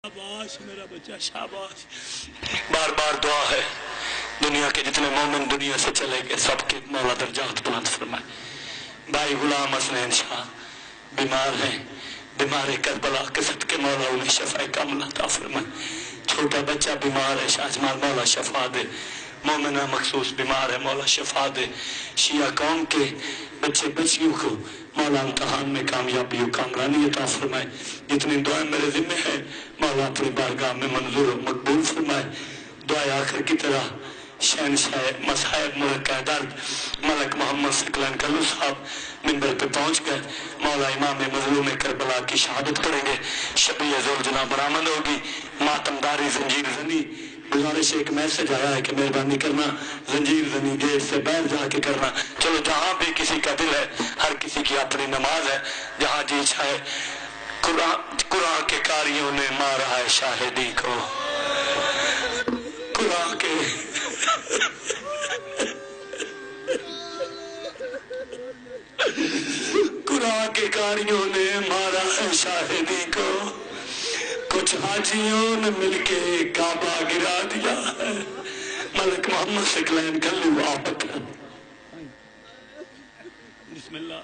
شاباش میرا بچہ شاباش. بار بار دعا ہے دنیا کے جتنے مومن دنیا سے چلے گئے سب کے مولا درجات بلند فرمائے. بھائی غلام حسنین شاہ بیمار ہیں, بیمار کربلا کے صدقے مولا انہیں شفاء کاملہ عطا فرمائے. چھوٹا بچہ بیمار ہے شاہ جمال مولا شفا دے. مومنہ مخصوص بیمار ہے مولا شفا دے. شیعہ قوم کے بچے بچیوں کو مولا امتحان میں کامیابی و کامرانی عطا فرمائے. جتنی دعائیں میرے ذمہ ہیں مولا اپنی بارگاہ میں منظور و مقبول فرمائے. دعائیں آخر کی طرح شہنشاہ مصائب مرکہ درد ملک محمد ثقلین کلو صاحب منبر پہ پہنچ گئے. مولا امام مظلوم کربلا کی شہادت کریں گے. شبیہ ذوالجناح برآمد ہوگی. ماتمداری زنجیر زنی گزارش ایک میسج آیا ہے کہ مہربانی کرنا زنجیر زنی گیٹ سے باہر جا کے کرنا. چلو جہاں بھی کسی کا دل ہے ہر کسی کی اپنی نماز ہے جہاں جی چاہے. قرآن کے قاریوں نے مارا ہے شاہدی کو. قرآن کے قرآن کے قاریوں نے مارا ہے شاہدی کو. کچھ حاجیوں نے مل کے کعبہ گرا دیا ہے. ملک محمد ثقلین کلو آپ بسم اللہ.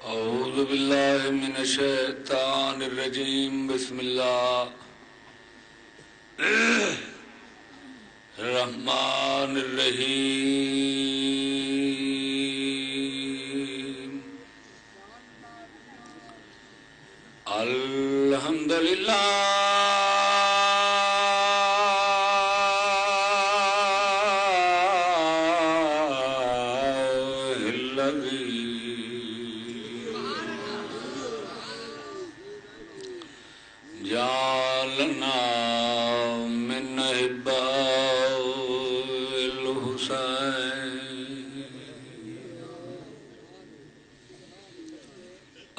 اعوذ باللہ من الشیطان الرجیم. بسم اللہ الرحمن الرحیم. الحمدللہ جعلنا من احباء الحسین.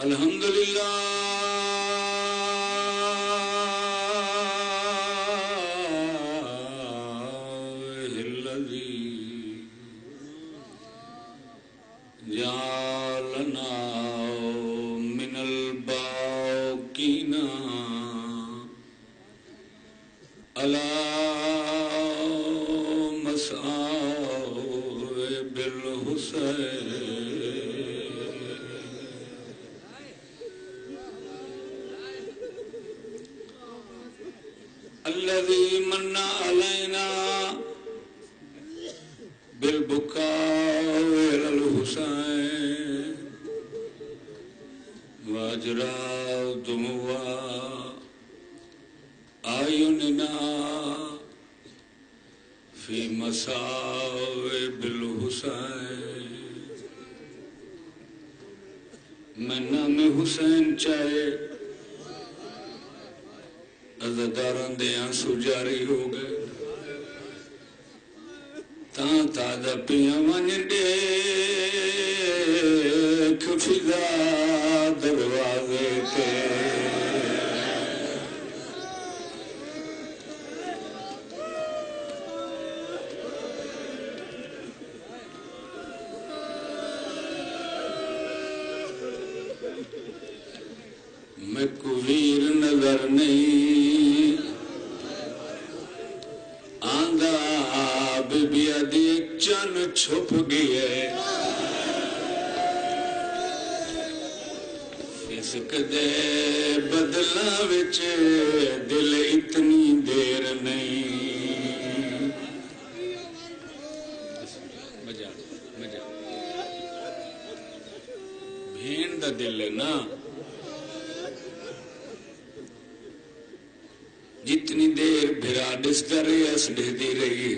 الحمدللہ الذی جعلنا من الباقین علی مصائب الحسین. الذي من علينا بالبكاء إلى الحسين وأجرى دموع أعيننا في مصائب الحسين. میں نام حسین چاہے عزداران دے آنسو جاری ہو گئے. تاں تازہ پیاں ون دیکھ فضا دروازے کے. میں کو ویر نظر نہیں آندھا بی بی ادی چن چھپ گئے. فسق دے بدلا وچ دل اتنی دیر نہیں. بھین دا دل ہے نا جتنی دیر بھرا ڈستا رہی اس ڈھدی رہی.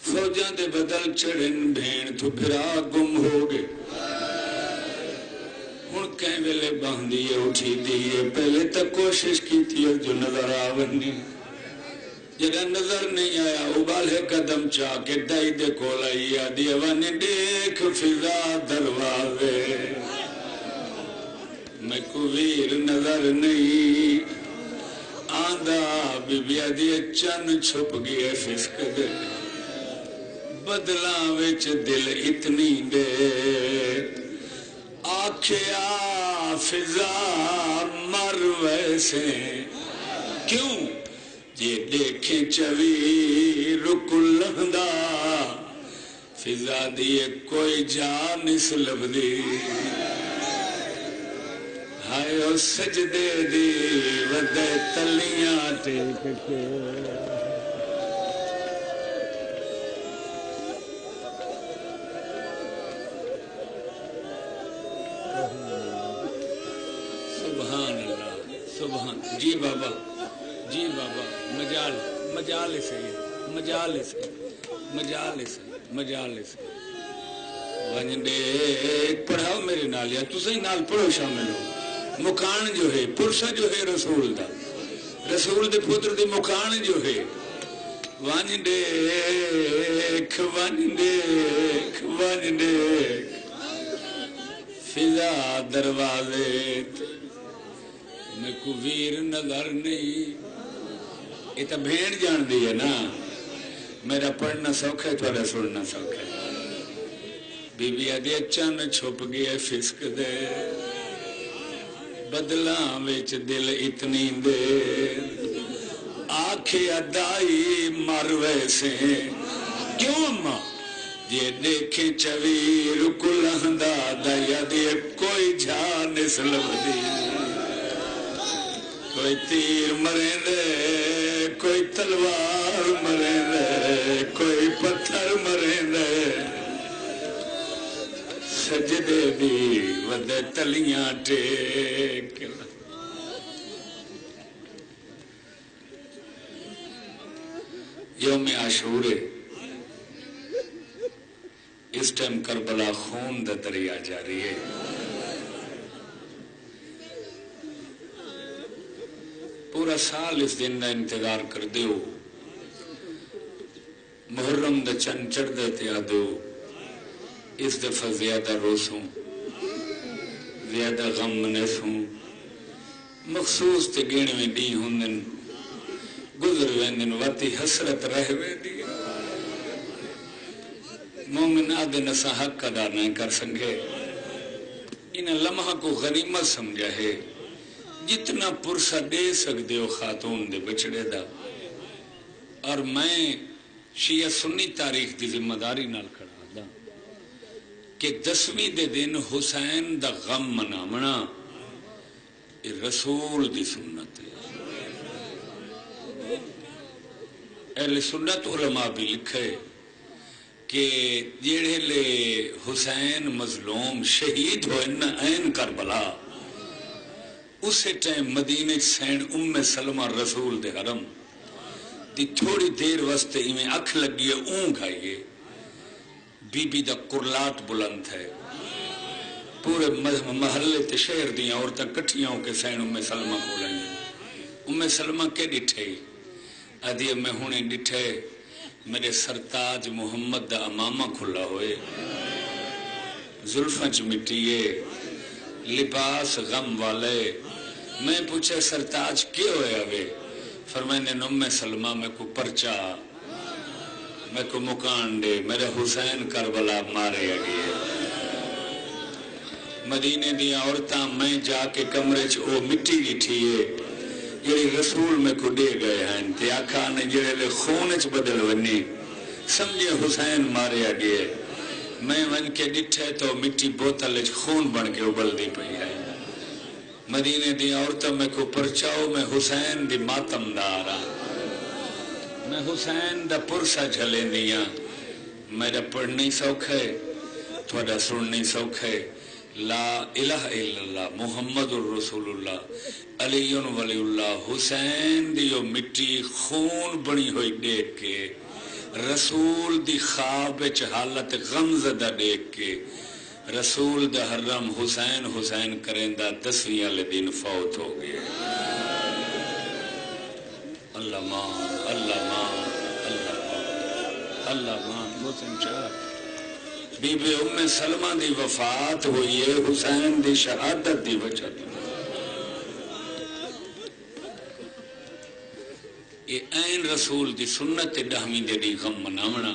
فوجاں دے بدل چڑھن بھین تو بھرا گم ہو گئے. ہن کہیں ویلے باندھیے اٹھی دیئے پہلے تک کوشش کی تھی جو نظر آونی. جڑا نظر نہیں آیا ابالے قدم چاہ کے دائی دے کولائی آدھی اوانی دیکھ فضا دروازے. میں کو ویر نظر نہیں دا بیبیا دی چن چھپ گئے فسق دے بدلاں وچ دل اتنی دے آکھیا فضا مر ویسے کیوں جے دیکھیں چوی رک لہندا فضا دی کوئی جان اس لبدی ہائے او سجدے دی ودے تلیاں ٹیک کے سبحان اللہ سبحان جی بابا مجال سے ونجدے پڑھاؤ میرے نال یا تسیں نال پڑھو شامل ہو مکان جو ہے پرسا جو ہے رسول دے پتر دی مکان جو ہے ونجدے فضا دروازے میں کو ویر نظر نہیں یہ تو بھیڑ جان دی ہے نا میرا پڑھنا سوکھا ہے تھوڑا سننا سوکھا ہے بی بی آدھی چن چھپ گیا فسق دے بدلاں وچ دل اتنی دے آنکھیں ادائی مر ویسے کیوں اماں یہ دیکھیں چوی رک لہندا دیا دی کوئی جان اس لبدی کوئی تیر مریں دے کوئی تلوار مریں دے کوئی پتھر مریں دے سجدے دی ودے تلیاں ٹیک یوم عاشورے اس ٹائم کربلا خون دا دریا جاری ہے پورا سال اس دن دا انتظار کر دیو محرم دا چن چڑھ دیتے آدھو اس دفعہ زیادہ روسوں زیادہ غم منسوں مخصوص تے گینے میں دی ہوندن گزر ویندن واتی حسرت رہ ویندی مومن آدھے نسا حق ادا نہیں کر سنگے انہیں لمحہ کو غنیمت سمجھا ہے جتنا پرسہ دے سکتے ہو خاتون دے بچڑے دا اور میں شیعہ سنی تاریخ دی ذمہ داری نال کھڑا دا کہ 10ویں دے دن حسین دا غم منامنا رسول دی سنت ہے اہل سنت علماء بھی لکھے کہ جیڑے لے حسین مظلوم شہید ہوئے نا این کربلا اسے ٹائم مدینہ سین سلمہ رسول دے حرم دی تھوڑی دیر واسطے میں اکھ لگی ہے اونگ آئیے بی بی دا کرلات بلند ہے پورے محلے تے شہر دیاں عورتاں کٹھیاں ہو کے سین سلمہ بولائیں سلمہ کے ڈٹھے ادھی میں ہونے ڈٹھے میرے سرتاج محمد دا امامہ کھلا ہوئے زلفاں چ مٹیے لباس غم والے میں پوچھے سرتاج کیا ہویا وے فرمائنے نم سلمہ میں کو پرچا میں کو مکان دے میرے حسین کربلا مارے گئے مدینے دی عورتاں میں جا کے کمرے چ او مٹی ڈٹھیے جڑی رسول میں کو دے گئے ہیں تے آکھا نے جڑے لے خون چ بدل ونی سمجھے حسین مارے گئے میں ون کے ڈٹھے تو مٹی بوتل خون بن کے ابل دی پئی ہے مدینے دی عورتوں میں کو پرچاؤ میں حسین دی ماتم دارا میں حسین دا پرسا جھلے دیا میرا پڑھنی سوکھے تھوڑا سننی سوکھے لا الہ الا اللہ محمد الرسول اللہ علی ولی اللہ حسین دیو مٹی خون بنی ہوئی دیکھ کے رسول دی خواب حالت غمزدہ دیکھ کے رسول دا حرم حسین حسین کرندہ 10ویں والے دن فوت ہو گئے اللہ مان اللہ مان اللہ مان اللہ مان حسین شاہ بی بی ام سلمہ دی وفات ہوئی ہے حسین دی شہادت دی وجہ یہ این رسول دی سنت ڈہویں دے دی غم مناونا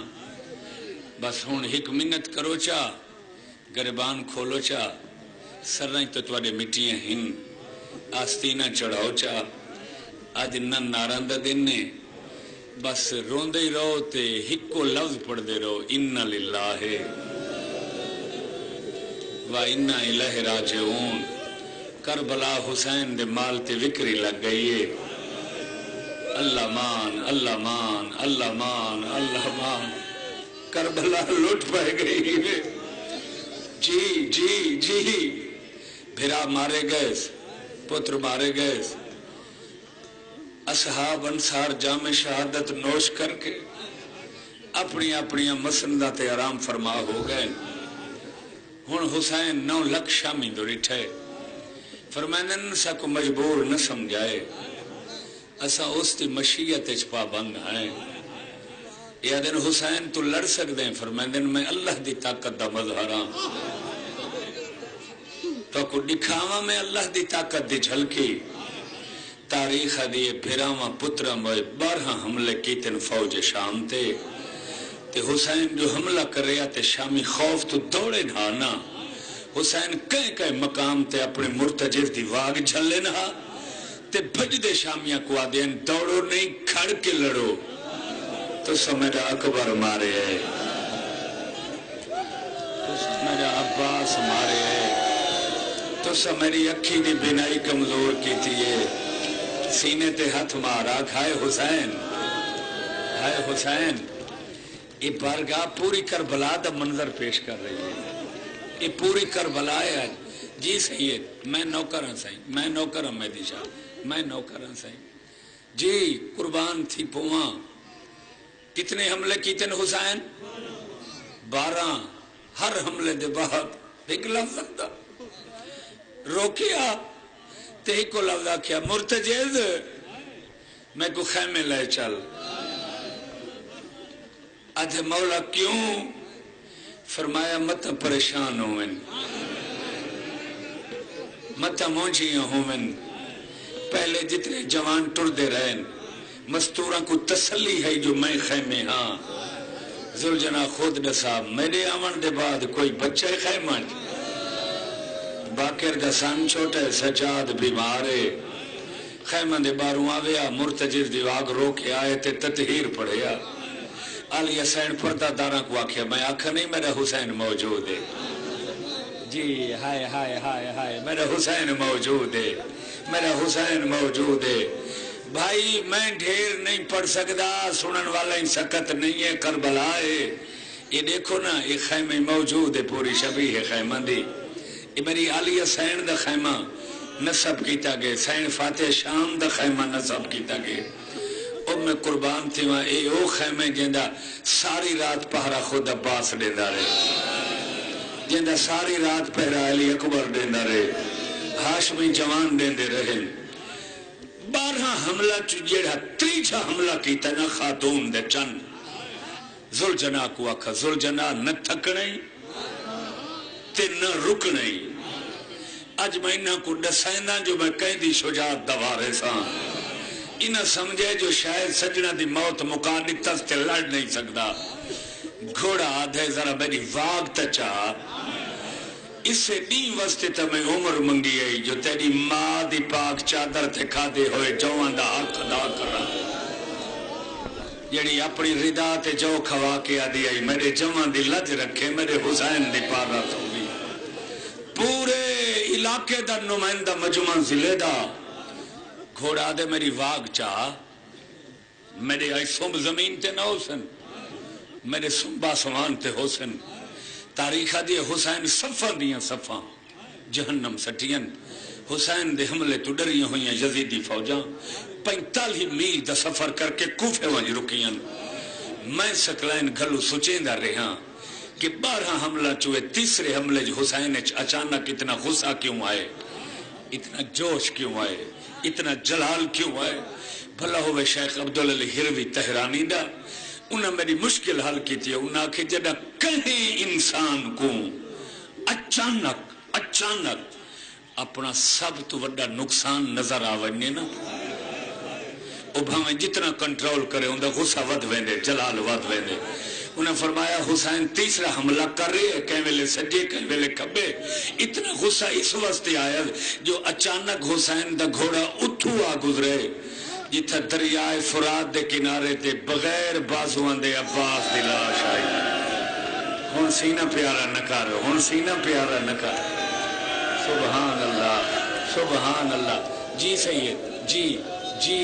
بس ہون ایک منت کرو چا گربان کھولو چا سرائیں تو تواڈے مٹیاں ہن آستینہ چڑھاؤ چا آج نن نارندہ دن نے بس روندے ہی رہو تے ہکو لفظ پڑھ دے رہو اِنَّ لِلَّهِ وَإِنَّا إِلَيْهِ رَاجِعُونَ کربلا حسین دے مال تے وکری لگ گئی ہے اللہ مان اللہ مان اللہ مان اللہ مان کربلا لوٹ پائے گئی ہے جی جی جی بھرا مارے گئے پتر مارے گئے اصحاب انصار جام شہادت نوش کر کے اپنی اپنی مسندہ تے آرام فرما ہو گئے ہن حسین 9 لکھ شامی دو رٹھے فرمائنن سا کو مجبور نہ سمجھائے اسا اس کی مشیت چھپا بند ہیں یا دن حسین تو لڑ سکتے ہیں فرمائنن میں اللہ دی طاقت دا مظہراں تو کو دکھاوا میں اللہ دی طاقت دی جھلکی تاریخ دیئے بھیراواں پترہ موئے 12 حملے کیتن فوج شام تے حسین جو حملہ کر رہا تے شامی خوف تو دوڑے نہ حسین کئی مقام تے اپنے مرتجر دی واگ جھلے نہ تے بھج دے شامیاں کو آدین دوڑو نہیں کھڑ کے لڑو تو سمیرا اکبر مارے ہے تو سمیرا عباس مارے ہے تو سمیری اکھی دی بینائی کمزور کی تھی سینے تے ہاتھ مارا ہائے حسین یہ بارگاہ پوری کربلا دا منظر پیش کر رہی ہے یہ پوری کربلا ہے جی سید میں نوکر ہوں سائیں میں نوکر ہوں مہدی شاہ میں نوکر ہوں سائیں جی قربان تھی پواں کتنے حملے کیتن حسین 12 ہر حملے دے بعد ایک لفظ دا روکیا تے کو لفظ کیا مرتجز میں کو خیمے لے چل آدھے مولا کیوں فرمایا مت پریشان ہوئن مت مونجیاں ہوئن پہلے جتنے جوان ٹر دے رہن مستوراں کو تسلی ہے جو میں خیمے ہاں ذوالجنا خود نصاب میرے آمن دے بعد کوئی بچے خیمہ باکر دا سان چھوٹے سجاد بیمارے خیمہ دے باروں آویا مرتجر دیواغ رو کے آئے تے تطہیر پڑھیا علی حسین پردہ داراں کو آکھیا میں آکھا نہیں میرا حسین موجود ہے جی ہائے ہائے ہائے ہائے میرا حسین موجود ہے میرا حسین موجود ہے بھائی میں ڈھیر نہیں پڑھ سکتا سنن والا ہی سکت نہیں ہے کربلا ہے یہ دیکھو نا یہ خیمہ موجود ہے پوری شبیہ خیمہ دی یہ میری علی حسین دا خیمہ نصب کیتا گئے سین فاتح شام دا خیمہ نصب کیتا گئے اور میں قربان تھی وہاں اے او خیمہ جندہ ساری رات پہرا خود عباس دیندہ رہے جندہ ساری رات پہرا علی اکبر دیندہ رہے ہاشمی جوان دیندے رہے 12 حملہ جیڑا 30 حملہ کیتا نا خاتون دے چند ذوالجنا کو آکھا ذوالجنا نہ تھکنے تے نہ رکنے اج میں انہاں کو دسائنا جو میں کہیں دی شجاعت دوارے ساں انہاں سمجھے جو شاید سجنہ دی موت مقادتت تے لڑ نہیں سکتا گھوڑا آدھے ذرا میری واگ تچا اس سے نہیں وستے تا میں عمر منگی ہے جو تیری ماں دی پاک چادر تے کھا دے ہوئے جوان دا حق ادا کر رہا جڑی اپنی ردا تے جو کھوا کے آدھی آئی میرے جوان دی لج رکھے میرے حسین دی پارت ہوگی پورے علاقے دا نمائندہ مجمع ضلع دا گھوڑا دے میری واگ چاہ میرے آئی سنب زمین تے نہ حسن میرے سنبا سوان تے حسن تاریخہ دیئے حسین صفہ دیاں صفہ جہنم سٹین حسین دے حملے تو ڈریاں ہوئیں یزیدی فوجاں 45 میل دا سفر کر کے کوفے وانج رکیاں میں سکلائن گھلو سچیں دا رہاں کہ 12 حملہ چوئے تیسرے حملے جو حسین اچانک اتنا غصہ کیوں آئے اتنا جوش کیوں آئے اتنا جلال کیوں آئے بھلا ہوئے شیخ عبداللہ ہروی تہرانی دا انہاں میری مشکل حل کی تھی انہاں کہ جدہ کہیں انسان کو اچانک اپنا سب تو وڈا نقصان نظر آونے نا وہ بھاویں جتنا کنٹرول کرے انہیں غصہ ود ویندے جلال ود ویندے انہیں فرمایا حسین تیسرا حملہ کر رہے ہیں کہیں ویلے سجے کہیں ویلے کھبے اتنا غصہ اس واسطے آیا جو اچانک حسین دا گھوڑا اتھو آ گزرے جتھا دریائے فرات دے کنارے تے بغیر بازوان دے عباس دی لاش آئی ہن سینہ پیارا نہ کر ہن سینہ پیارا نہ کر سبحان اللہ سبحان اللہ جی سید جی جی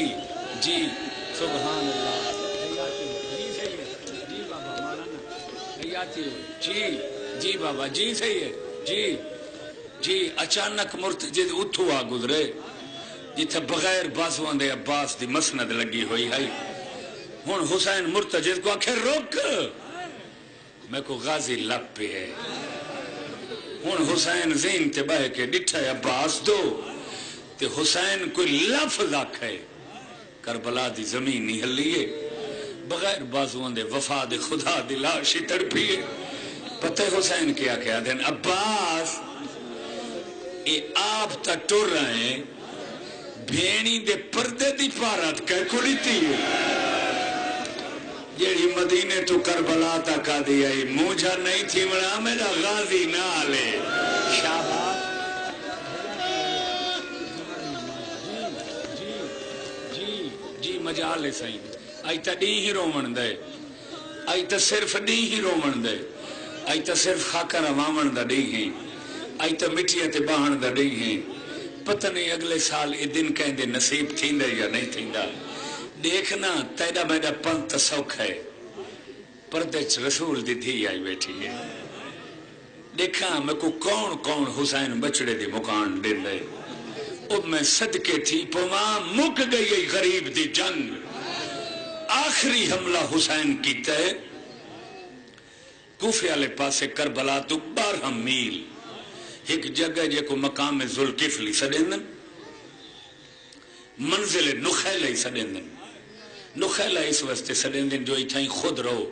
جی سبحان اللہ جی جی بابا جی صحیح ہے جی جی اچانک مرتجد اتھو آ گزرے جتھے بغیر بازوان دے عباس دی مسند لگی ہوئی ہے ہن حسین مرتجد کو آخر روک میں کو غازی لب پہ ہے ہن حسین زین تے بہ کے ڈٹھا عباس دو تے حسین کوئی لفظ آکھے کربلا دی زمین نہیں ہلیے بغیر بازوان دے وفا دے خدا دی لاشی تڑپیے پتہ حسین کیا کیا دین عباس اے آپ تا ٹور رہے ہیں بھینی دے پردے دی پارت کہہ کھڑی تھی جیڑی مدینے تو کربلا تا کا دیا موجہ نہیں تھی مڑا میرا غازی نہ لے شاباش جی مجالے سائیں آئی تا ڈی ہی رومن دے آئی تا صرف ڈی ہی رومن دے آئی تا صرف خاکہ روامن دا ڈی ہی آئی تا مٹیاں تے باہن دا ڈی ہی پتہ نہیں اگلے سال یہ دن کہیں دے نصیب تھین دے یا نہیں تھین دا دیکھنا تیڑا میڈا پنت سوکھ ہے پردچ رسول دی تھی آئی بیٹھی ہے دیکھا میں کو کون کون حسین بچڑے دی مکان دن دے اب میں صدقے تھی پوما مک گئی غریب دی جنگ آخری حملہ حسین کی تے کوفے والے پاسے کربلا تو 12 میل ایک جگہ جے کو مقام ذوالکفلی سڈیندن منزل نخیلہ سڈیندن نخیلہ اس واسطے سڈیندن جو اتھائیں خود رہو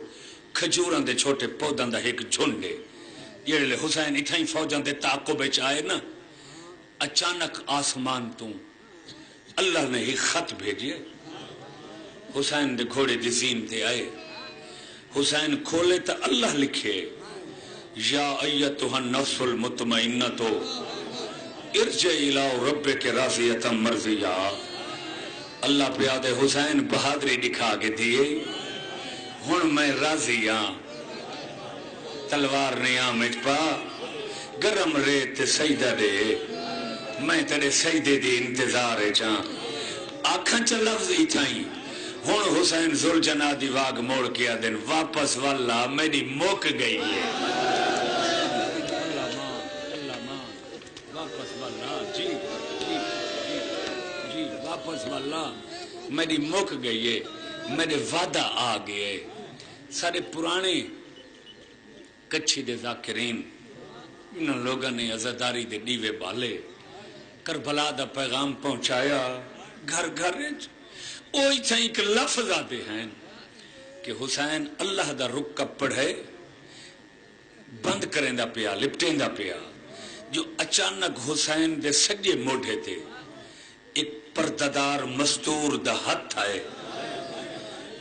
کھجوراں دے چھوٹے پوداں دا ایک جھنڈے جڑے حسین اتھائیں فوجاں دے تعاقب وچ آئے نا اچانک آسمان تو اللہ نے ایک خط بھیجے حسین دے گھوڑے دی زین تے آئے حسین کھولے تا اللہ لکھے یا ایتھا النفس المطمئنۃ ارجعی الی ربک راضیۃ مرضیہ اللہ پیادے حسین بہادری دکھا کے دیے ہن میں راضی ہاں تلوار نے آمٹ پا گرم ریت سجدہ دے میں تیرے سجدے دی انتظار چاں آکھاں چا لفظ ہی تھائیں ہن حسین ذوالجناح دی واگ موڑ کیا دن واپس واللہ میری موک گئی ہے واپس واللہ جی جی جی واپس واللہ میری موک گئی ہے میرے وعدہ آ گئے سارے پرانے کچھی دے ذاکرین انہوں لوگوں نے عزاداری دے دیوے بالے کربلا دا پیغام پہنچایا گھر گھر اوہی تھا ایک لفظ آتے ہیں کہ حسین اللہ دا رکع پڑھے بند کریں دا پیا لپٹیں دا پیا جو اچانک حسین دے سجے موڑے تھے ایک پرددار مستور دا ہتھ آئے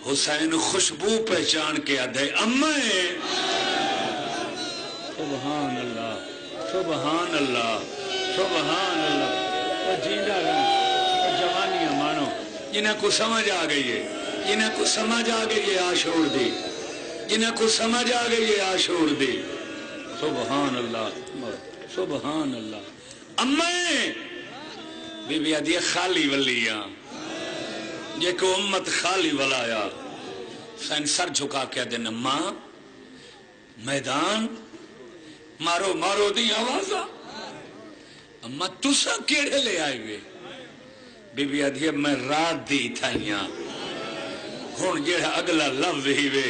حسین خوشبو پہچان کے آدھے امائے سبحان اللہ سبحان اللہ سبحان اللہ وہ جیندہ رہا وہ جوانیاں مانو جنہیں کو سمجھ آ گئی ہے جنہیں کو سمجھ آ گئی ہے آشور دی جنہیں کو سمجھ آ گئی ہے آشور دی سبحان اللہ سبحان اللہ امیں بی بی آدھی خالی ولیاں یہ کو امت خالی ولایا سین سر جھکا کے دن اماں میدان مارو مارو دی آوازہ اماں تسا کیڑے لے آئے گے بی بی آدھی میں رات دی تھائیاں ہون جیڑا اگلا لفظ ہی وے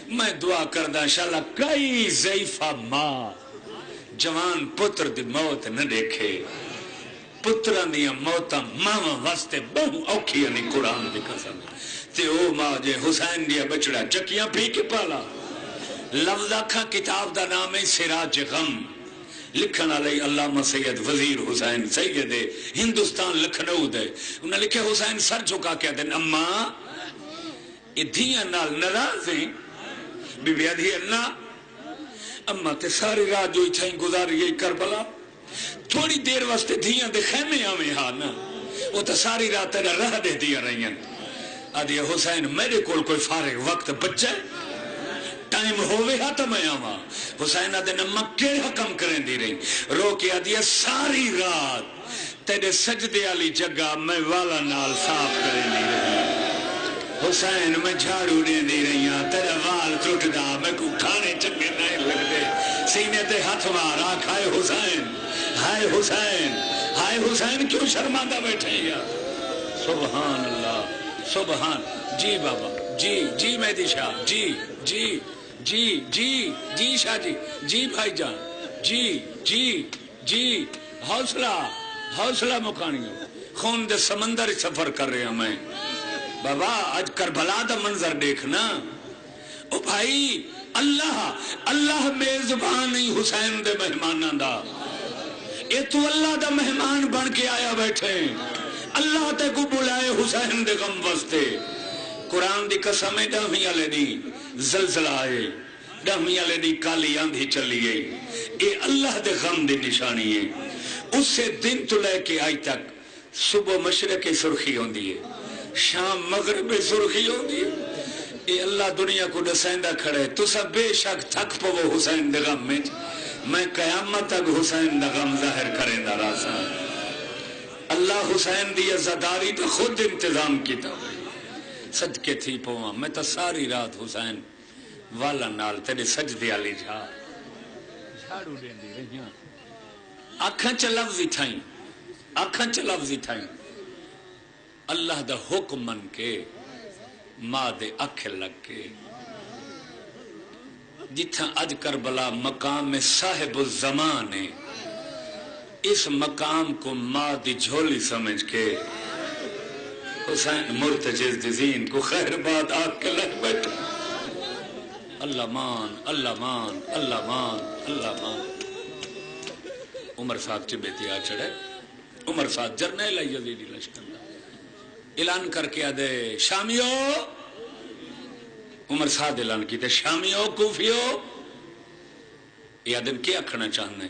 میں دعا کردہ شاءاللہ کئی ضعیفہ ماں جوان پتر دی موت نہ دیکھے پتران دیا موتا ماما واسطے بہو اوکھی یعنی قرآن دی قسم تے او ماں جے حسین دیا بچڑا چکیاں پی کے پالا لفظ آکھا کتاب دا نام ہے سراج غم لکھن علی علامہ سید وزیر حسین سید ہندوستان لکھنؤ دے انہیں لکھے حسین سر جھکا کے دن اما یہ دھیاں نال ناراض ہیں بی بی ادھی اللہ اما تے ساری رات جو اتھائیں گزاری گئی کربلا تھوڑی دیر واسطے دھیاں دے خیمے آمیں ہاں نا وہ تو ساری رات تیرا رہ دے دیا رہی ہیں آدھی حسین میرے کول کوئی فارغ وقت بچے ٹائم ہوئے ہاں تو میں آواں حسین آدھے نمہ کیڑا کم کریں دی رہی رو کے آدھی ساری رات تیرے سجدے والی جگہ میں والا نال صاف کریں دی رہی حسین میں جھاڑو دے دی رہی ہاں تیرا وال ٹوٹ دا میں کو کھانے چنگے نہیں لگ دے سینے تے ہاتھ مار آنکھ ہائے حسین ہائے حسین ہائے حسین کیوں شرماندہ بیٹھے گا سبحان اللہ سبحان جی بابا جی مہدی شاہ جی شاہ جی بھائی جان جی حوصلہ مکانیوں خون دے سمندر سفر کر رہے ہیں میں بابا آج کربلا دا منظر دیکھنا او بھائی اللہ میزبان نہیں حسین دے مہماناں دا اے تو اللہ دا مہمان بن کے آیا بیٹھے اللہ تے کو بلائے حسین دے غم واسطے قرآن دی قسم ہے ڈہمی والے دی زلزلہ آئے ڈہمی والے دی کالی آندھی چلی گئی اے اللہ دے غم دی نشانی ہے اس سے دن تو لے کے آئی تک صبح مشرق سرخی ہوندی ہے شام مغرب سرخی ہوندی ہے اے اللہ دنیا کو دسائندہ کھڑے تو سب بے شک تھک پو حسین دے غم میں قیامت تک حسین دا غم ظاہر کریں دا راسا اللہ حسین دی عزاداری تو خود انتظام کیتا ہوئی صدقے تھی پواں میں تو ساری رات حسین والا نال تیرے سجدے والی جھاڑو دین دی رہیاں آنکھاں چ لفظ تھائیں اللہ دا حکم من کے ماں دے اکھ لگ کے جتھاں اج کربلا مقام صاحب الزمان ہے اس مقام کو ماں دی جھولی سمجھ کے حسین مرتجز دین کو خیر بات آگ کے لگ بیٹھا اللہ مان اللہ مان اللہ مان اللہ مان عمر صاحب چبیتی آ چڑھے عمر صاحب جرنیل یزیدی لشکر اعلان کر کے آدھے شامیو عمر صاحب اعلان کی تھے شامیو کوفیو یہ آدھے کیا کھنا چاہنے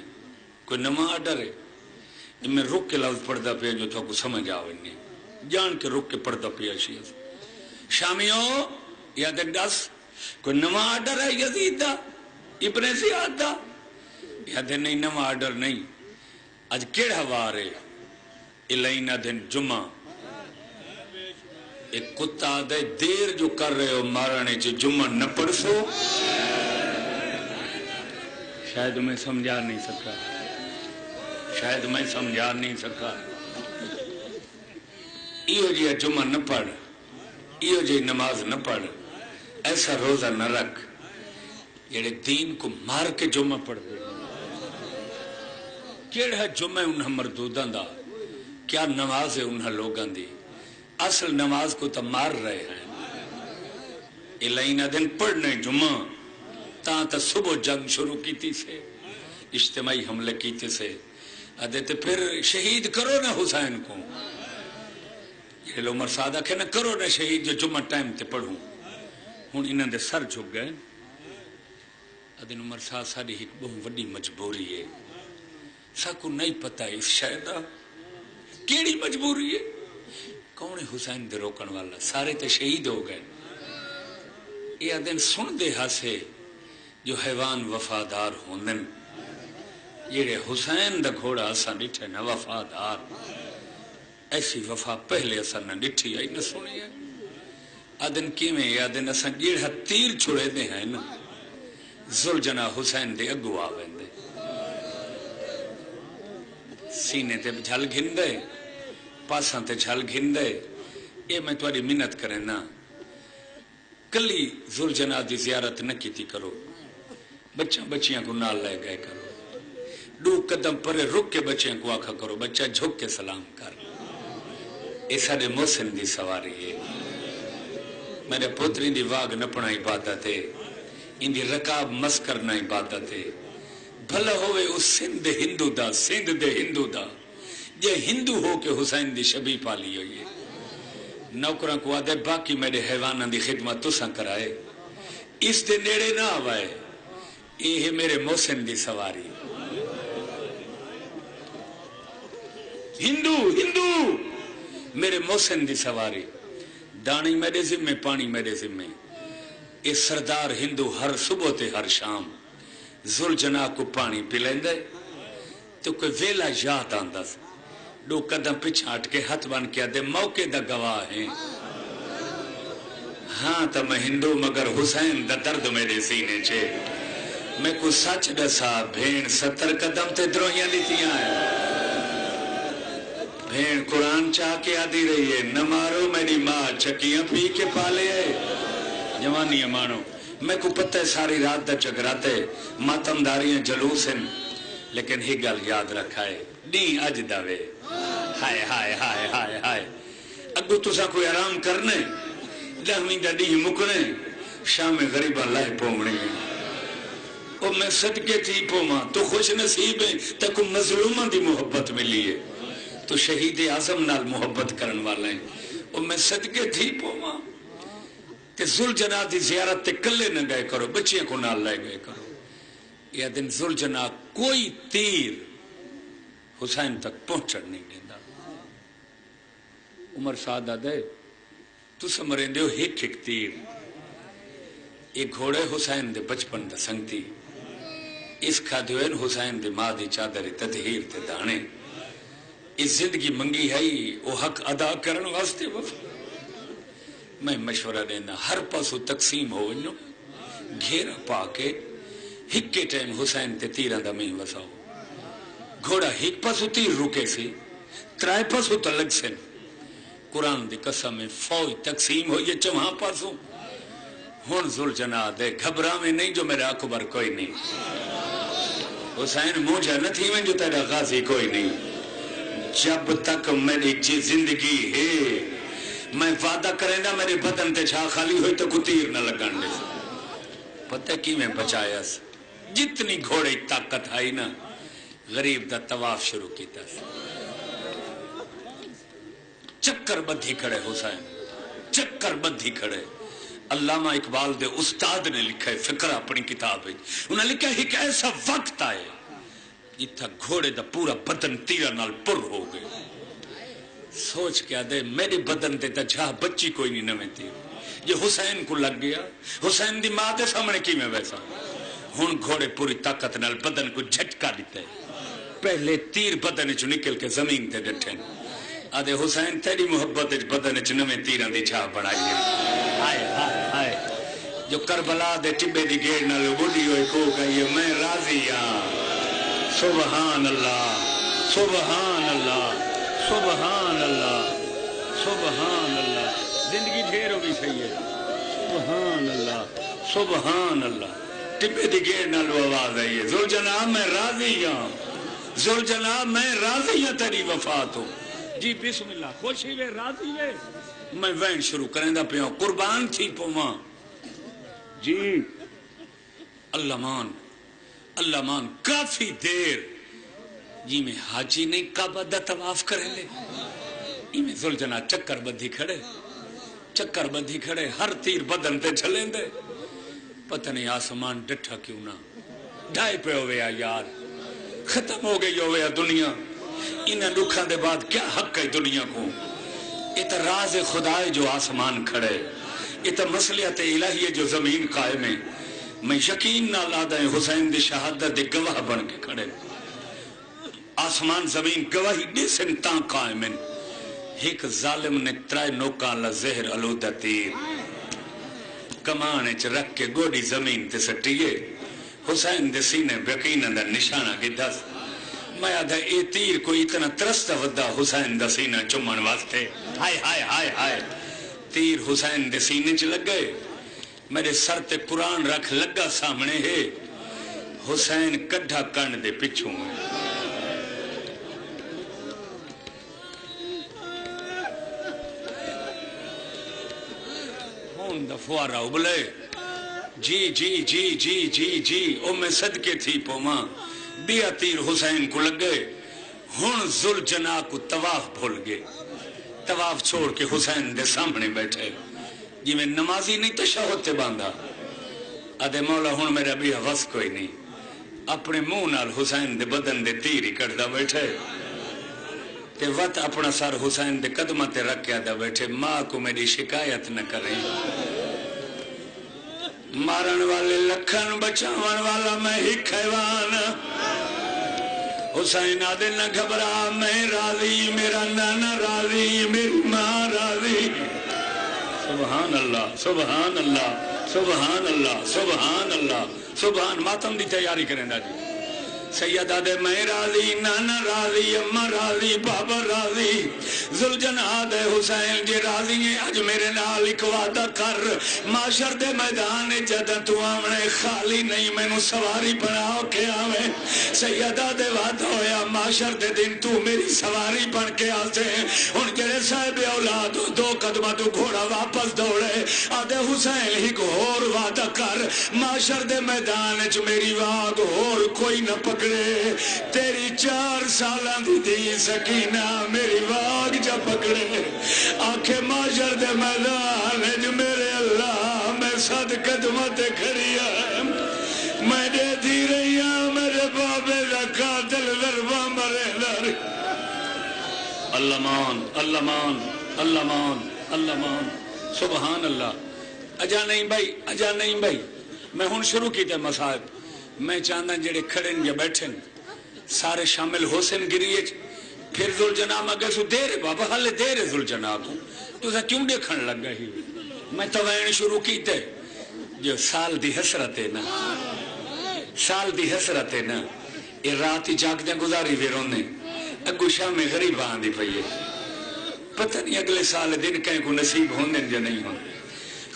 کوئی نما آڈر ہے میں رک کے لفظ پڑھتا پیا جو تو کو سمجھ آوے نہیں جان کے رک کے پڑھتا پیا شیئر شامیو یہ آدھے ڈس کوئی نما آڈر ہے یزید دا ابن زیاد دا یہ آدھے نہیں نما آڈر نہیں آج کیڑا وار ہے الہینا دن جمعہ ایک کتا دے دیر جو کر رہے ہو مارنے چے جمعہ نہ پڑھ سو شاید میں سمجھا نہیں سکا ایو جی جمعہ نہ پڑھ ایو جی نماز نہ پڑھ ایسا روزہ نہ رکھ یہ دین کو مار کے جمعہ پڑھ دے کیڑا جمعہ انہاں مردوداں دا کیا نماز ہے انہاں لوگاں دی اصل نماز کو تو مار رہے ہیں الہینا دن پڑھنے جمعہ تا صبح جنگ شروع کیتی سے اجتماعی حملے کیتے سے ادھے پھر شہید کرو نا حسین کو یہ عمر سادہ کہ نہ کرو نا شہید جو جمعہ ٹائم تے پڑھوں ہوں انہوں دے سر جھک گئے ادھے عمر سادہ ساری ایک بہت وڈی مجبوری ہے ساکو نہیں پتا اس شاید کیڑی مجبوری ہے کون حسین دے روکن والا سارے تے شہید ہو گئے یہ دن سن دے ہاسے جو حیوان وفادار ہوندن یہ حسین دا گھوڑا اسا ڈٹھے نہ وفادار ایسی وفا پہلے اسا نہ ڈٹھی آئی نہ سنی ہے آدن کیویں یا دن اسا جیڑا تیر چھڑے دے ہیں نا زلجنا حسین دے اگو آویں دے سینے تے جھل گھن دے پاساں تے جھل گھن دے اے میں تمہاری منت کریں نا کلی زلجنا دی زیارت نہ کیتی کرو بچیاں کو نال لے گئے کرو دو قدم پرے رک کے بچیاں کو آکھا کرو بچہ جھک کے سلام کر اے سارے محسن دی سواری ہے میرے پوتری دی واگ نپنا عبادت ہے ان دی رکاب مس کرنا عبادت ہے بھلا ہوئے اس سندھ ہندو دا، سندھ دے ہندو دا یہ ہندو ہو کے حسین دی شبی پالی ہوئی ہے، نوکراں کو آدھے باقی میرے حیواناں دی خدمت تساں کرائے، اس دے نیڑے نہ آوائے، یہ میرے محسن دی سواری۔ ہندو ہندو میرے محسن دی سواری، دانی میرے ذمے پانی میرے ذمے، یہ سردار ہندو ہر صبح تے ہر شام ذوالجناح کو پانی پی لیندے تو کوئی ویلا یاد آندا سی، دو قدم پیچھے ہٹ کے ہاتھ بن کے دے موقع دا گواہ ہیں، ہاں تو میں ہندو مگر حسین دا درد میرے سینے چھے، میں کو سچ دسا بھین 70 قدم تے دروہیاں لیتیاں ہیں، بھین قرآن چاہ کے آدھی رہی ہے، نہ مارو میری ماں چکیاں پی کے پالے ہے، جوانی مانو، میں کو پتہ ہے ساری رات دا چگراتے ماتمداریاں جلوس ہیں، لیکن ہی گل یاد رکھا ہے نہیں اج داوے، ہائے ہائے ہائے ہائے ہائے، اگو تسا کوئی آرام کرنے، دہویں دا ڈی مکنے، شام غریبہ لائے پومنے، او میں صدقے تھی پوما، تو خوش نصیب ہے تکو مظلومہ دی محبت ملی ہے، تو شہید اعظم نال محبت کرن والا ہے، او میں صدقے تھی پوما، کہ ذوالجناح دی زیارت تے کلے نہ گئے کرو، بچیاں کو نال لائے گئے کرو، یہ دن ذوالجناح کوئی تیر حسین تک پہنچڑ نہیں دینا، عمر سعادہ دے تو سمرین دیو ہک ہک تیر، ایک گھوڑے حسین دے بچپن دا سنگتی، اس کھادوین حسین دے ماں دی چادر تطہیر تے دانے، اس زندگی منگی ہے وہ حق ادا کرن واسطے وفا، میں مشورہ دینا ہر پاسو تقسیم ہو ونو، گھیرا پا کے ہکے ٹائم حسین تے تیران دا میں وساؤ، گھوڑا ہک پاسو تیر رکے سی، ترائے پاسو تلگ سن، قرآن دی قسم میں فوج تقسیم ہو یہ چوہاں پاسو، ہون ذوالجناح دے گھبرا میں نہیں جو میرا اکبر کوئی نہیں، حسین موجہ نہ تھی میں جو تیرا غازی کوئی نہیں، جب تک میری زندگی ہے میں وعدہ کریں گا میرے بدن تے چھا خالی ہوئی تو کتیر نہ لگن دے، پتہ کی میں بچایا سی، جتنی گھوڑے طاقت آئی نا غریب دا طواف شروع کیتا سی، چکر بدھی کھڑے حسین، چکر بدھی کھڑے، علامہ اقبال دے استاد نے لکھا ہے فکر اپنی کتاب ہے، انہوں نے لکھا ہے کہ ایسا وقت آئے جتھا گھوڑے دا پورا بدن تیرہ نال پر ہو گئے، سوچ کیا دے میرے بدن دے تا جہاں بچی کوئی نہیں نویں تیر، یہ حسین کو لگ گیا، حسین دی ماں دے سامنے کی میں ویسا، ہون گھوڑے پوری طاقت نال بدن کو جھٹکا دیتے ہیں، پہلے تیر بدن چو نکل کے زمین تے ڈٹھیں، آدھے حسین تیری محبت بدن چ نویں تیران دی چھاپ بڑھائی ہے، ہائے ہائے ہائے، جو کربلا دے ٹبے دی گیڑ نال بڑھی ہوئی کو گئی میں راضی ہاں، سبحان اللہ سبحان اللہ سبحان اللہ سبحان اللہ، زندگی ڈھیر ہوگی صحیح ہے، سبحان اللہ سبحان اللہ، ٹبے دی گیڑ نال آواز آئی ہے، ذوالجناح میں راضی ہاں، ذوالجناح میں راضی ہاں تیری وفات ہو، جی بسم اللہ خوشی وے راضی وے، میں وین شروع کریں دا پیوں قربان تھی پوما، جی اللہ مان کافی دیر جی میں حاجی نہیں کعبہ دا طواف کرے لے، ای میں ذوالجناح چکر بدھی کھڑے، ہر تیر بدن تے چلیں دے، پتہ نہیں آسمان ڈٹھا کیوں نہ، ڈھائی پہ ہوئے یار، ختم ہو گئی ہوئے دنیا، انہیں دکھاں دے بعد کیا حق ہے دنیا کو، یہ تو راز خدا ہے جو آسمان کھڑے، یہ تو مصلحت الہی ہے جو زمین قائم ہے، میں یقین نہ لادا ہے حسین دی شہادت دے گواہ بن کے کھڑے، آسمان زمین گواہی دے سن تاں قائم ہیں، ایک ظالم نے ترائے نوکاں لزہر علودہ تیر کمانے چ رکھ کے گوڑی زمین تے سٹیے، حسین دے سینے بقین اندر نشانہ کی دس، میں آدھا اے تیر کوئی اتنا ترستہ ودا حسین دا سینہ چمن واسطے، ہائے ہائے ہائے ہائے، تیر حسین دے سینے چ لگ گئے، میرے سر تے قرآن رکھ لگا سامنے ہے، حسین کڈھا کن دے پچھوں ہون دا فوارہ ابلے، جی جی جی جی جی جی او میں صدقے تھی پوما، بیا تیر حسین کو لگ گئے. ہن ذوالجناح کو طواف بھول گئے. طواف چھوڑ کے حسین دے سامنے بیٹھے جی میں نمازی نہیں تشہد تے باندھا. آدھے مولا ہن میرا بھی حوث کوئی نہیں. اپنے منہ نال حسین دے بدن دے تیر ہی کٹدا بیٹھے تے وقت اپنا سر حسین دے قدمہ تے رکھ کے آدھا بیٹھے ماں کو میری شکایت نہ کریں. مارن والے لکھن بچاون والا میں ہی حیوان. حسین آدھے نہ گھبرا میں راضی میرا نانا راضی میری ماں راضی. سبحان اللہ سبحان اللہ سبحان اللہ سبحان اللہ سبحان. ماتم دی تیاری کریں دا جی. سید آدھے میں راضی نانا راضی اماں راضی بابا راضی. ذوالجناح دے حسین جی راضی ہیں اج میرے نال ایک وعدہ کر معاشر دے میدان جدہ تو آمنے خالی نہیں مینوں سواری بناؤ کے آویں. سیدہ دے وعدہ ہویا معاشر دے دن تو میری سواری بن کے آتے. ہن جڑے صاحب اولاد دو قدمہ تو گھوڑا واپس دوڑے آدھے حسین ہی کو اور وعدہ کر معاشر دے میدان چ میری واگ اور کوئی نہ پکڑے. تیری 4 سالاں دی سکینہ میری واگ جا پکڑے. آنکھیں معاشر دے میدان جو میرے اللہ میں 7 قدمہ تے کھڑی ہے میں دے دی رہی ہوں میرے بابے دا قاتل ضربہ مرے در. اللہ مان اللہ مان اللہ مان اللہ مان سبحان اللہ. اجا نہیں بھائی اجا نہیں بھائی میں ہن شروع کیتے مصائب. میں چاہتا جڑے کھڑے یا بیٹھے سارے شامل ہو سن گریے پھر ذوالجناح میں کہے سو دیر بابا حالے دیر ذوالجناح کو تو کیوں دیکھن لگ گئی. میں توائن شروع کیتے جو سال دی حسرت ہے نا سال دی حسرت ہے نا یہ رات ہی جاگ دیں گزاری بھی رونے اگو شام میں غریب آن دی پئیے. پتہ نہیں اگلے سال دن کہیں کو نصیب ہوں دن یا نہیں ہوں.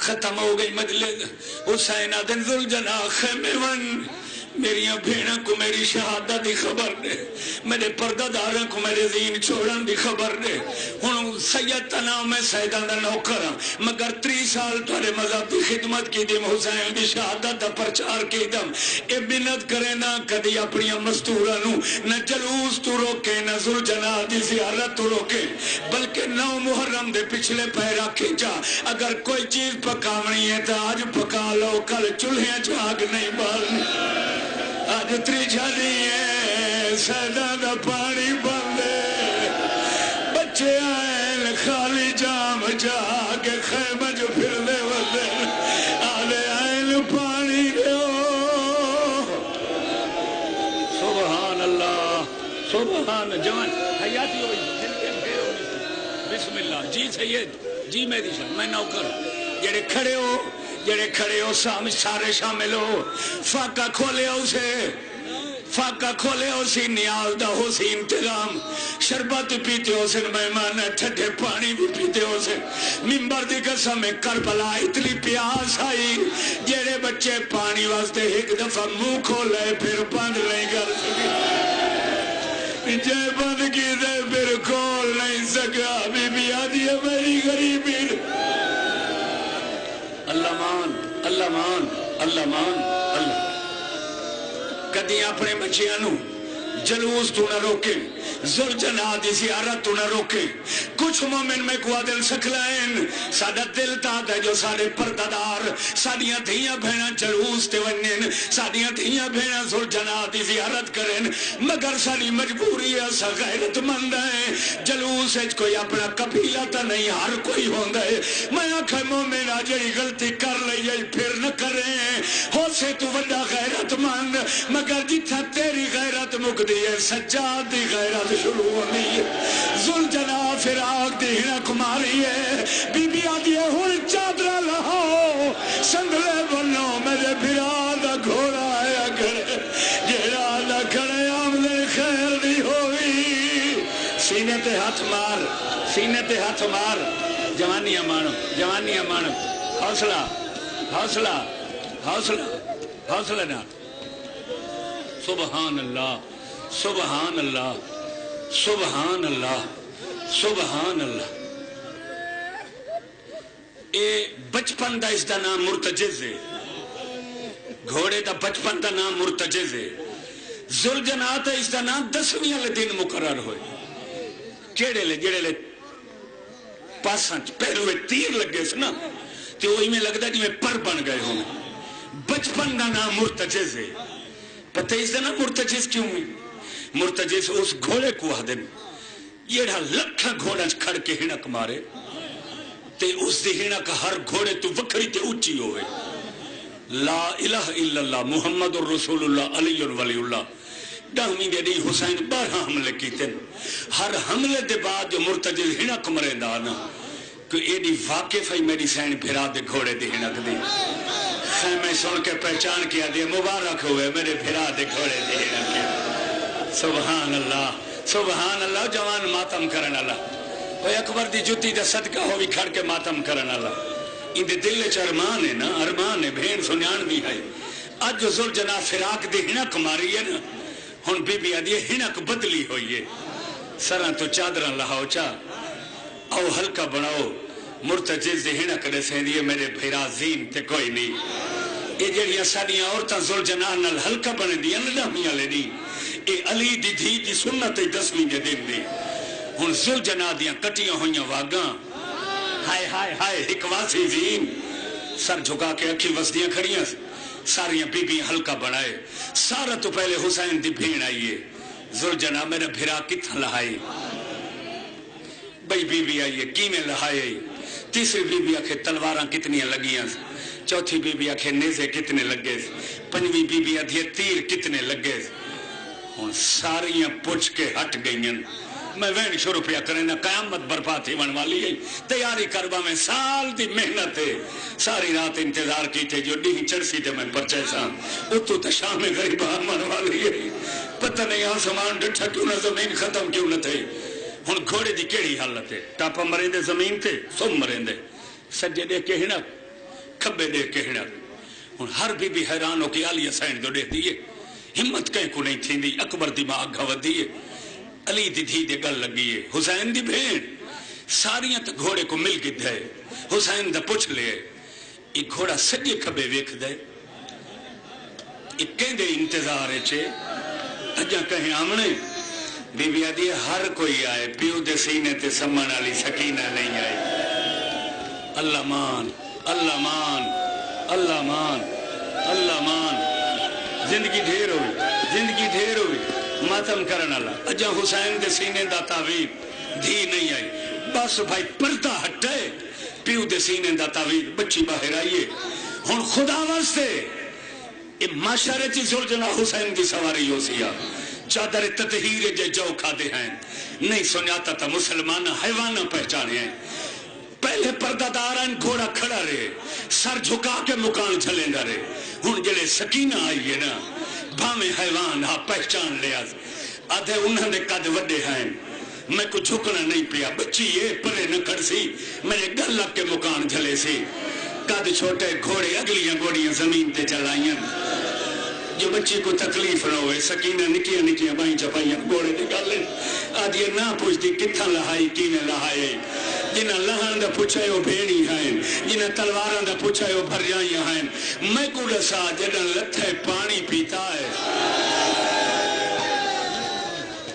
ختم ہو گئی مجلس. حسین آدن ذوالجناح خیمے ون میریاں بھیڑاں کو میری شہادت دی خبر دے میرے پردہ داراں کو میرے دین چھوڑن دی خبر دے. ہن سید تنا میں سیدان دا نوکر ہاں مگر 30 سال تھوڑے مذہب دی خدمت کی دم حسین دی شہادت دا پرچار کی دم. اے بنت کرے نہ کدی اپنی مستوراں نو نہ جلوس تو روکے نہ ذوالجناح دی زیارت تو روکے بلکہ 9 محرم دے پچھلے پیرا کھینچا. اگر کوئی چیز پکاونی ہے تو آج پکا لو کل چولہے جاگ نہیں بالنی. آج تریجا نہیں ہے سیدان دا پانی بندے بچے آئے خالی جام جا کے خیمہ جو پھر لے وزے آلے آئے پانی دیو. سبحان اللہ سبحان. جوان حیاتی ہوئی بسم اللہ. جی سید جی میری شاہ میں نوکر جڑے کھڑے ہو سارے شامل ہو. فاقہ کھولے ہو سے فاقہ کھولے ہو سی نیاز دا ہو سی انتظام. شربت پیتے ہو سن مہمان ٹھڈے پانی بھی پیتے ہو سن. ممبر دی قسم کربلا اتنی پیاس آئی جڑے بچے پانی واسطے ایک دفعہ منہ کھولے پھر بند نہیں کر سکے. جے بند کی دے پھر کھول نہیں سکا. بی بی آدھی ہے میری غریبی. اللہ مان اللہ مان اللہ مان اللہ. کدی اپنے بچیاں نو جلوس تو نہ روکے ذوالجناح دی زیارت تو نہ روکے. کچھ مومن میں کو دل سکلائن ساڈا دل تاتا ہے جو سارے پردادار ساڈیاں دھیاں بہناں جلوس تے ونن ساڈیاں دھیاں بہناں ذوالجناح دی زیارت کرن مگر ساری مجبوری ہے اسا غیرت مند ہے. جلوس وچ کوئی اپنا قبیلہ تا نہیں ہر کوئی ہوندا ہے. میں آکھاں مومن آ جڑی غلطی کر لئی پھر نہ کرے ہو سے تو بڑا غیرت مند مگر جتھا تیری غیرت مکدی ہے سجاد دی غیرت شروع ہونی ہے. ذوالجناح فراق دی ہنا کماری ہے. بی بی آدھی ہے ہن چادرہ لہو سنگلے بنو میرے بھرا دا گھوڑا آیا کرے جیڑا دا کھڑے آمدن خیر دی ہوئی. سینے تے ہاتھ مار سینے تے ہاتھ مار. جوانیاں مانو حوصلہ حوصلہ حوصلہ حوصلہ نہ. سبحان اللہ سبحان اللہ سبحان اللہ سبحان اللہ. اے بچپن دا اس دا نام مرتجز ہے. گھوڑے دا بچپن دا نام مرتجز ہے. ذوالجناح تے اس دا نام 10ویں والے دن مقرر ہوئے کیڑے لے جڑے لے پاساں پہلو تیر لگے اس نا تے وہی میں لگتا جی میں پر بن گئے ہوں بچپن دا نام مرتجز ہے پتہ اس دا نام مرتجز کیوں ہے مرتجز اس گھوڑے کو آدن یہ لکھا گھوڑا کھڑ کے ہنک مارے تے اس دی ہنک ہر گھوڑے تو وکری تے اونچی ہوئے لا الہ الا اللہ محمد الرسول اللہ علی ولی اللہ ڈہویں دے دی حسین 12 حملے کیتے ہر حملے دے بعد جو مرتجز ہنک مرے دا نا کہ ایڈی واقف ہے میری سین بھرا دے گھوڑے دے ہنک دی خیمے سن کے پہچان کیا دے مبارک ہوئے میرے بھرا دے گھوڑے دے ہنک سبحان اللہ جوان ماتم کرن اللہ وہ اکبر دی جتی دا صدقہ ہو بھی کھڑ کے ماتم کرن اللہ ان دے دل چ ارمان ہے نا ارمان ہے بھین سنیان بھی ہے اج جو ذوالجناح فراق دی ہنک ماری ہے نا ہن بی بی آدھی ہنک بدلی ہوئی ہے سراں تو چادراں لہاؤ چا او ہلکا بناؤ مرتجز دی ہنک دسیں دیے میرے بھیرا زین تے کوئی نہیں یہ جڑیاں ساڈیاں عورتاں ذوالجناح نال ہلکا بن دیاں لہمیاں لے دی اے علی دی دھی دی سنت 10ویں دے دن دی ہن ذوالجناح دیاں کٹیاں ہوئیاں واگاں ہائے ہائے ہائے ایک واسی زین سر جھکا کے اکھی وسدیاں کھڑیاں ساریاں بی بی ہلکا بنائے سارا تو پہلے حسین دی بھین آئیے ذوالجناح میرا بھرا کتھا لہائی بھئی بی بی آئیے کیمیں لہائے تیسری بی بی آکھے تلواراں کتنیاں لگیاں چوتھی بی بی آکھے نیزے کتنے لگے پنجویں بی بی آدھی تیر کتنے لگے ہن ساریاں پوچھ کے ہٹ گئیں میں وین شروع پیا کریں نا قیامت برپا تھی ون والی ہے تیاری کربا میں سال دی محنت ہے ساری رات انتظار کی تھے جو ڈی چڑسی تھے میں پرچے سا اتو تا شام غریبہ من والی ہے پتہ نہیں آسمان ڈٹھا کیوں نہ زمین ختم کیوں نہ تھے ہن گھوڑے دی کیڑی حالت ہے ٹاپا مریں دے زمین تے سم مریں دے سجے دے کے ہنک کھبے دے کے ہنک ہن ہر بی بی حیران ہو کے آلی سین دو دے دیئے ہمت کہیں کو نہیں تھی دی اکبر دی ماں گھوت دیئے علی دی دھی دے گل لگی ہے حسین دی بھین ساریاں تا گھوڑے کو مل کے دے حسین دا پوچھ لے ایک گھوڑا سجے کھبے ویکھ دے ایک کہیں دے انتظار ہے چھے اجا کہیں آمنے بی بی آدھی ہر کوئی آئے پیو دے سینے تے سمن علی سکینہ نہیں آئی اللہ مان اللہ مان اللہ مان اللہ مان زندگی ڈھیر ہوئی ماتم کرن اللہ اجا حسین دے سینے دا تعویب دھی نہیں آئی بس بھائی پردہ ہٹے پیو دے سینے دا تعویب بچی باہر آئیے ہن خدا واسطے اے معاشرے چی ذوالجناح حسین دی سواری ہو سیا چادر تطہیر جے جو کھا دے ہیں نہیں سنیاتا تا مسلمان حیوانہ پہچانے ہیں پہلے پردہ داران گھوڑا کھڑا رہے سر جھکا کے مکان چلیں دا رہے ہن جلے سکینہ آئیے نا بھامیں حیوان ہاں پہچان لیا آدھے انہوں نے قد وڈے ہیں میں کو جھکنا نہیں پیا بچی یہ پرے نہ کر سی میرے گل لگ کے مکان جھلے سی قد چھوٹے گھوڑے اگلیاں گھوڑیاں زمین تے چلائیاں جو بچی کو تکلیف نہ ہوئے سکینہ نکیاں نکیاں بائیں چپائیاں گھوڑے نکالیں آدھی نہ پوچھتی کتھا لہائی کینے لہائے جنہ لہن دا پوچھائے ہو بھیڑی ہیں جنہ تلواران دا پوچھائے ہو بھر جائیں ہیں میں کو دسا جنہ لتھے پانی پیتا ہے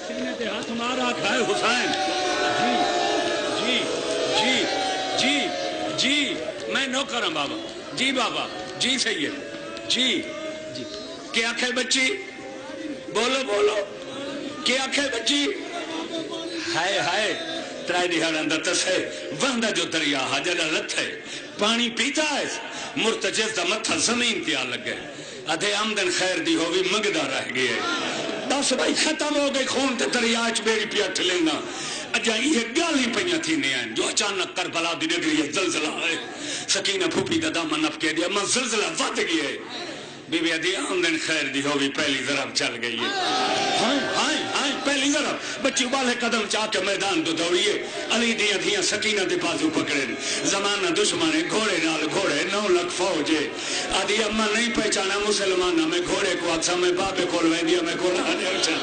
سینے تے ہاتھ مارا کھائے حسین جی جی جی جی جی میں نوکر ہوں بابا جی بابا جی سید جی جی کیا کھے بچی بولو بولو کیا کھے بچی ہائے ہائے ترائے دیہاں اندر تسے وہندہ جو دریا حجلہ لت ہے پانی پیتا ہے مرتجز دا متھا زمین تیا لگ گئے ادھے آمدن خیر دی ہوئی مگدہ رہ گئے دس بھائی ختم ہو گئے خون تے دریا اچ بیڑی پیٹ لینا اجا یہ گالی پہیاں تھی نہیں جو اچانک کربلا دی نگری یہ زلزلہ ہے سکینہ پھوپی دا دامن نف کے دیا من زلزلہ ود گئی ہے بی بی ادھی آمدن خیر دی ہوئی پہلی ضرب چل گئی ہے ہائیں پہلی ضرب بچی ابالے قدم چاہ کے میدان دو دوڑیے علی دیاں دھیاں سکینہ دے بازو پکڑیں زمانہ دشمنے گھوڑے نال گھوڑے 9 لاکھ فوجے آدھی اممہ نہیں پہچانا مسلمانہ میں گھوڑے کو آکسا میں بابے کھول وین دیا میں گھوڑا آنے اچھا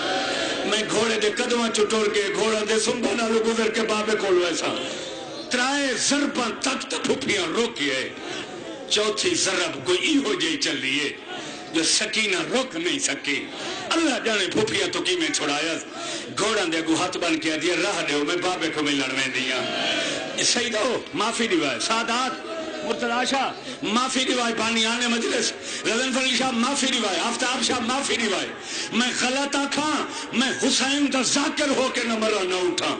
میں گھوڑے دے قدمہ چٹور کے گھوڑا دے سنبھانا لو گزر کے بابے کھول ویسا ترائے ضرباں تک پھوپیاں روکیے چوتھی ضرب کوئی ہو جائی چل لیے جو سکینہ رک نہیں سکی اللہ جانے پھوپھیا تو کی میں چھڑایا گھوڑا دے گو ہاتھ بن کے دیا راہ دے میں بابے کو ملن میں دیا سیدو معافی دیوائے سادات مرتضی شاہ معافی دیوائے پانی آنے مجلس رضن فضل شاہ معافی دیوائے آفتاب شاہ معافی دیوائے میں غلط آکھاں میں حسین دا ذاکر ہو کے نہ مرا نہ اٹھا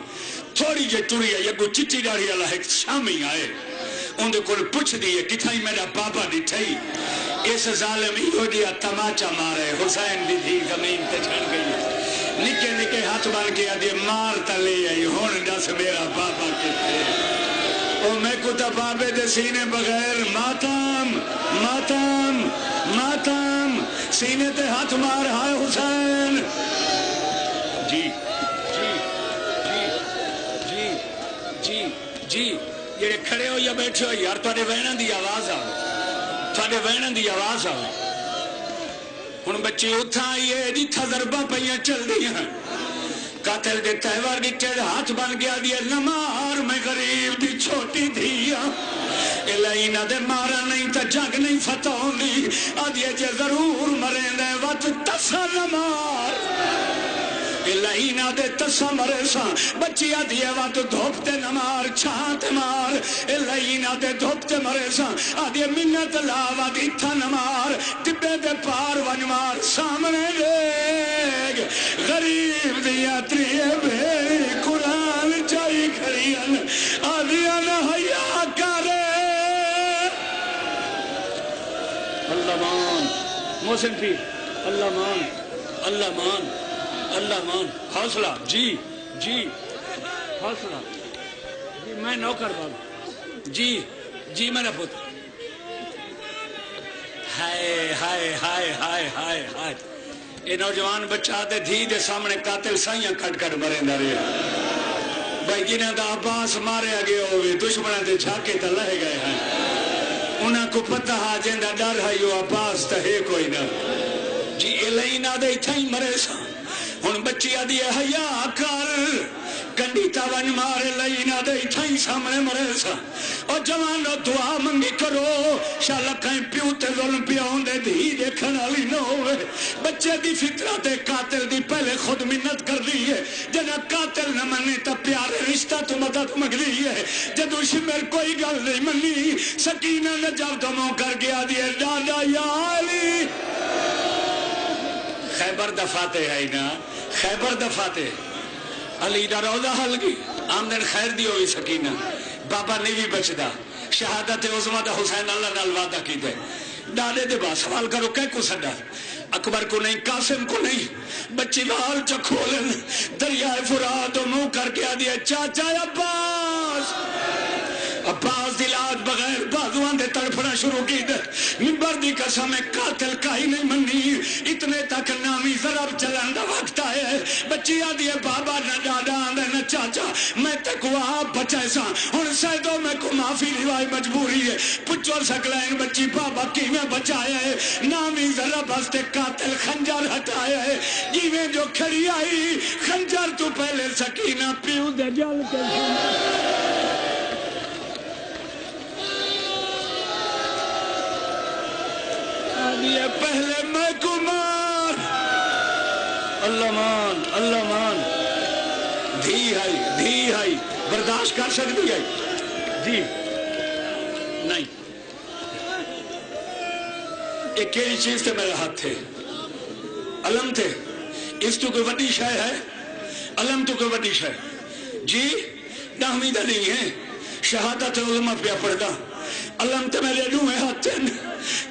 تھوڑی جے ٹوری ہے یہ گو چٹی ڈاڑی اللہ ایک شامی آئے ان دے کول پوچھ دیئے کتھائی میرا بابا ڈٹھائی اس ظالم ہی ہو دیا تماچا مارے حسین دی تھی زمین تے چھڑ گئی نکے نکے ہاتھ بان کے آدھے مار تلے آئی ہون دس میرا بابا کتے او میں کتا بابے دے سینے بغیر ماتم ماتم ماتم سینے تے ہاتھ مار ہائے حسین جی جی جی جی جی جی یہ کھڑے ہو یا بیٹھے ہو یار تھوڑے وینن دی آواز آئے تھوڑے وینن دی آواز آئے ان بچے اتھا یہ دیتھا ضربہ پہیاں چل دی ہیں قاتل دے تہوار دی ٹیڑ ہاتھ بن گیا دیا نمار میں غریب دی چھوٹی دیا الہینہ دے مارا نہیں تا جگ نہیں فتح ہوندی آدھیا جے ضرور مرین دے وقت تسا نمار الہینہ دے تسا مرے سا بچی آدھیا وقت دھوپتے نمار چھانتے مار الہینہ دے دھوپتے مرے سا آدھیا منت لاوا دی تھا نمار ٹبے دے پار ونمار سامنے دیکھ غریب دیا تریے بھیری قرآن چاہی کھڑیاں آدھیا نہ حیاء کرے اللہ مان محسن پیر اللہ مان اللہ مان اللہ مان حوصلہ جی جی حوصلہ جی میں نوکر بابا جی جی میرا پتر ہائے ہائے ہائے ہائے ہائے ہائے یہ نوجوان بچہ دے دھی دے سامنے قاتل سائیاں کٹ کٹ مرین دارے بھائی جنہیں دا عباس مارے آگے ہوئے دشمنہ دے چھاکے تا لہے گئے ہیں انہاں کو پتہ ہا جندہ ڈر ہے یو عباس تا ہے کوئی نہ جی الہینہ دے اتھائی مرے سا ان بچی آدھی ہے حیاء کر کنڈی تاون مارے لئینا دے اتھائی سامنے مرے سا اور جوانو دعا منگی کرو شاءاللہ کہیں پیوتے ظلم پیاؤں دے دھی دیکھن علی نہ ہوئے بچے دی فطرت قاتل دی پہلے خود منت کر دی ہے جنہ قاتل نہ منی تا پیارے رشتہ تو مدد مگ دی ہے جدو شمر کوئی گل نہیں منی سکینہ نے جب دموں کر گیا دیئے دادا یا علی خیبر دفاتے ہے نا خیبر دفاتے علی دا روضہ حل گی آمدن خیر دی ہوئی سکینہ بابا نہیں بھی بچدا شہادت عظمہ دا حسین اللہ نال وعدہ کی دے ڈالے دے با سوال کرو کہ کو سڈا اکبر کو نہیں قاسم کو نہیں بچی لال چکھولن دریائے فرات منہ کر کے دیا چاچا عباس عباس دلات بغیر بازوان دے تڑپنا شروع کی دے منبر دی قسم قاتل کا ہی نہیں منی اتنے تک نامی ضرب چلن دا وقت آئے بچی آدھی ہے بابا نہ ڈاڈا آندے نہ چاچا میں تک وہ آپ بچائے سا ہن سیدوں میں کو معافی لیوائی مجبوری ہے پچھو سکلائن بچی بابا کی میں بچائے ہے نامی ضرب ہستے قاتل خنجر ہٹائے ہے جیویں جو کھڑی آئی خنجر تو پہلے سکینہ پیو دے جل کے یہ پہلے میں کو مار اللہ مان دھی ہے برداشت کر سکتی ہے جی نہیں ایک کیلی چیز تھے میرے ہاتھ تھے علم تھے اس تو کوئی وڈی شے ہے علم تو کوئی وڈی شے جی نامیدہ نہیں ہے شہادت علماء پہ پڑھدا علم تے میرے دوئے ہاتھ تھے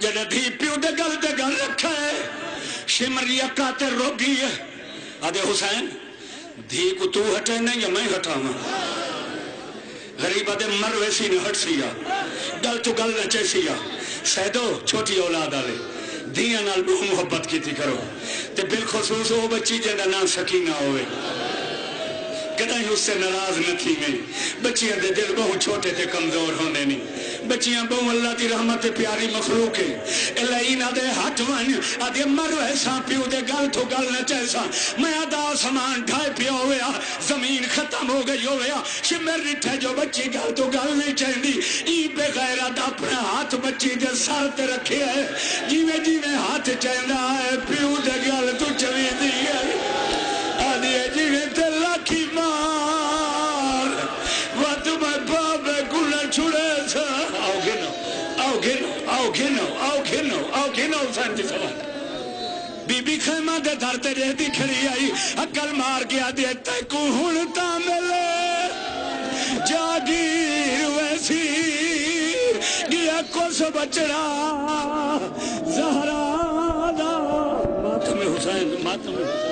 جنہ دھی پیو دے گل رکھا ہے شمری قاتل رو گئی ہے آدھے حسین دھی کو تو ہٹے نہیں یا میں ہٹا ہوں غریب آدھے مر ویسی نہ ہٹ سیا گل تو گل نہ چیسیا سیدو چھوٹی اولاد آلے دھیاں نال بہو محبت کی تھی کرو تے بالخصوص وہ بچی جنہ نام سکینہ ہوئے کدیں اس سے ناراض نہ تھی میں بچیاں دے دل بہت چھوٹے تے کمزور ہوندے نہیں بچیاں بہت اللہ دی رحمت پیاری مخلوق ہے اللہ انہاں دے ہاتھ ون آدھے مرو ایسا پیو دے گل تو گل نہ چیسا میں آدھا سامان ڈھائے پیا ہویا زمین ختم ہو گئی ہویا شمر رٹھے جو بچی گل تو گل نہیں چاہیے ای بے غیرت اپنے ہاتھ بچی دے سر تے رکھے ہے جیویں جیویں ہاتھ چاہندا ہے پیو دے گل تو چوی دی ہے آدھی جیویں تے لاکھی مار وقت میں بابے گلے چھڑے سا آؤ گنو آؤ گنو آؤ گنو آؤ گنو آؤ گنو سانتی سوال بی بی خیمہ دے دھرتے رہتی کھڑی آئی عقل مار گیا دیتا کو ہنتا ملے جاگیر ویسی گیا کس بچڑا زہرا دا ماتم حسین ماتم